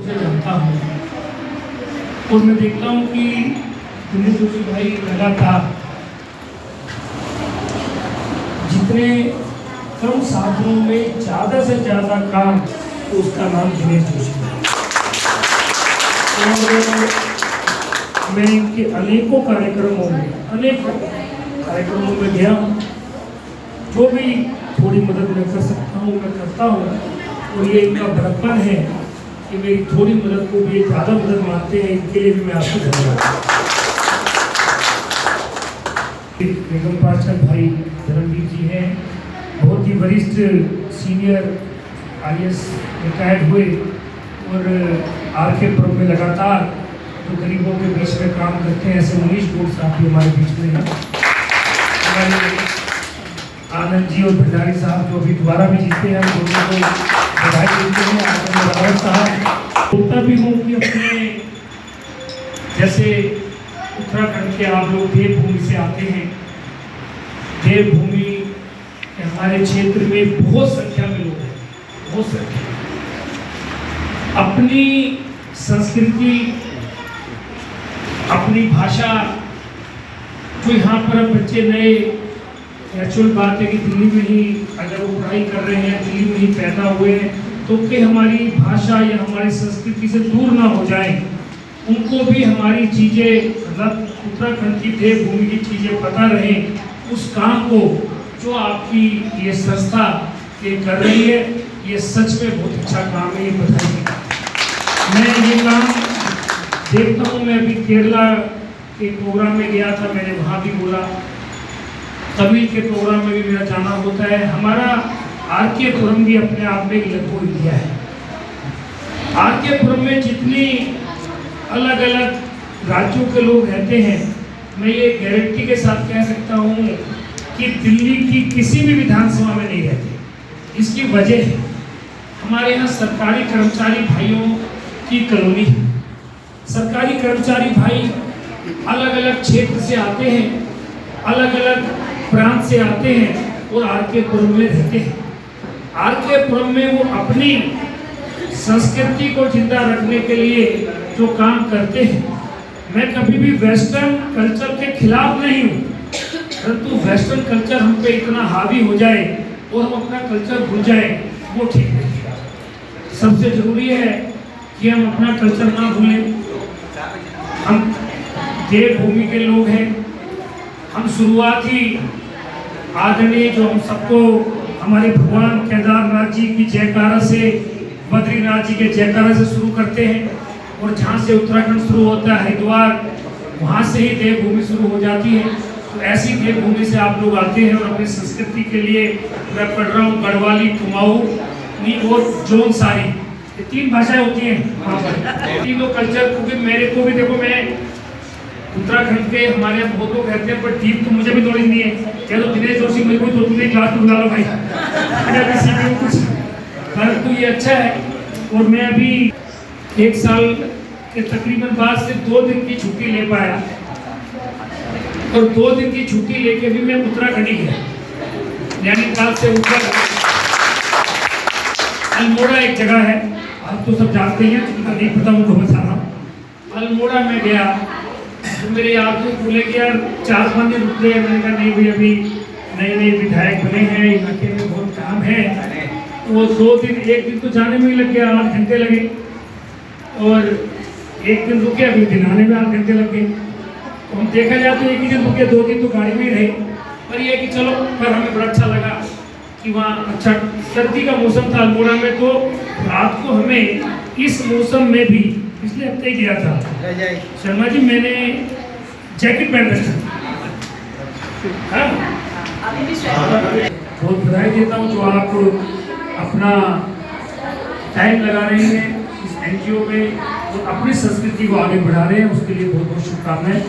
उसे जानता हूँ और मैं देखता हूँ कि दिनेश जोशी भाई लगातार जितने कम साधनों में ज़्यादा से ज़्यादा काम, तो उसका नाम दिनेश जोशी भाई। और मैं इनके अनेकों कार्यक्रमों में गया हूँ। जो भी थोड़ी मदद मैं कर सकता हूँ मैं करता हूँ, और ये इनका बड़प्पन है कि मेरी थोड़ी मदद को भी ज़्यादा मदद मानते हैं। इनके लिए भी मैं आपको धन्यवाद। बेगम पाशा भाई धर्मवीर जी हैं, बहुत ही वरिष्ठ सीनियर IAS रिटायर्ड हुए और RK में लगातार जो गरीबों के बीच में काम करते हैं, ऐसे मनीष गौड़ साहब भी हमारे बीच में हैं। हमारे आनंद जी और भंडारी साहब जो अभी दोबारा भी जीते हैं, दोनों को बधाई देते हैं। आनंद साहब बोलता भी हूँ कि अपने जैसे उत्तराखंड के आप लोग देवभूमि से आते हैं, देवभूमि हमारे क्षेत्र में बहुत संख्या में लोग हैं, बहुत संख्या। अपनी संस्कृति, अपनी भाषा, जो यहाँ पर हम बच्चे नए, नेचुरल बात है कि दिल्ली में ही अगर वो पढ़ाई कर रहे हैं, दिल्ली में ही पैदा हुए हैं, तो कि हमारी भाषा या हमारी संस्कृति से दूर ना हो जाए, उनको भी हमारी चीज़ें, मतलब उत्तराखंड की देवभूमि की चीज़ें पता रहें। उस काम को जो आपकी ये संस्था ये कर रही है, ये सच में बहुत अच्छा काम है, ये बताइए। मैं ये काम देखता हूँ। मैं अभी केरला के प्रोग्राम में गया था, मैंने वहाँ भी बोला, तमिल के प्रोग्राम में भी मेरा जाना होता है। हमारा RK भी अपने आप में लगभग दिया है। RK में जितनी अलग अलग राज्यों के लोग रहते हैं, मैं ये गारंटी के साथ कह सकता हूँ कि दिल्ली की किसी भी विधानसभा में नहीं रहते। इसकी वजह है हमारे यहाँ सरकारी कर्मचारी भाइयों की कॉलोनी है। सरकारी कर्मचारी भाई अलग अलग क्षेत्र से आते हैं, अलग अलग प्रांत से आते हैं और RK में रहते हैं। RK में वो अपनी संस्कृति को जिंदा रखने के लिए जो काम करते हैं, मैं कभी भी वेस्टर्न कल्चर के खिलाफ नहीं हूँ, परंतु वेस्टर्न कल्चर हम पे इतना हावी हो जाए और हम अपना कल्चर भूल जाए, वो ठीक नहीं है। सबसे जरूरी है कि हम अपना कल्चर ना भूलें। हम देवभूमि के लोग हैं। हम शुरुआती आदरणीय जो हम सबको हमारे भगवान केदारनाथ जी की जयकारा से, बद्रीनाथ जी के जयकारा से शुरू करते हैं, और जहाँ से उत्तराखंड शुरू होता है हरिद्वार, वहाँ से ही देवभूमि शुरू हो जाती है। तो ऐसी देवभूमि से आप लोग आते हैं और अपनी संस्कृति के लिए मैं पढ़ रहा हूँ गढ़वाली, कुमाऊँ और जौनसारी, ये 3 भाषाएं होती हैं वहाँ पर। तीनों कल्चर, क्योंकि मेरे को भी देखो, मैं उत्तराखंड के हमारे यहाँ बहुत लोग रहते हैं, पर डीप तो मुझे भी नॉलेज नहीं है। क्या तो दिनेश जोशी मेरे को तो तुम्हें क्लास में बुला लो भाई, कुछ परंतु ये अच्छा है। और मैं अभी 1 साल के तकरीबन बाद से 2 दिन की छुट्टी ले पाया, और 2 दिन की छुट्टी लेके भी मैं उत्तराखंड ही गया। नैनीताल से ऊपर अल्मोड़ा एक जगह है, आप तो सब जानते हैं, जिनका नहीं पता उनको बता रहा हूँ। अल्मोड़ा में गया तो मेरे यार को बोले कि यार 4-5 दिन रुक गए। मैंने कहा नहीं भाई, अभी नए नए विधायक बने हैं, इलाके में बहुत काम है। तो वो 2 दिन, 1 दिन तो जाने में ही लग गया, 8 घंटे लगे, और 1 दिन रुके, अभी दिन आने में 8 घंटे लग गए। तो हम देखा जाए तो 1 ही दिन रुके, 2 दिन तो गाड़ी में ही रहे। पर ये कि चलो, पर हमें बड़ा अच्छा लगा कि वहाँ अच्छा सर्दी का मौसम था अल्मोड़ा में। तो रात को हमें इस मौसम में भी, पिछले हफ्ते गया था शर्मा जी, मैंने जैकेट पहन रखा। बहुत बधाई देता हूँ जो आप अपना टाइम लगा रहे हैं इस NGO में और अपनी संस्कृति को आगे बढ़ा रहे हैं, उसके लिए बहुत बहुत शुभकामनाएं।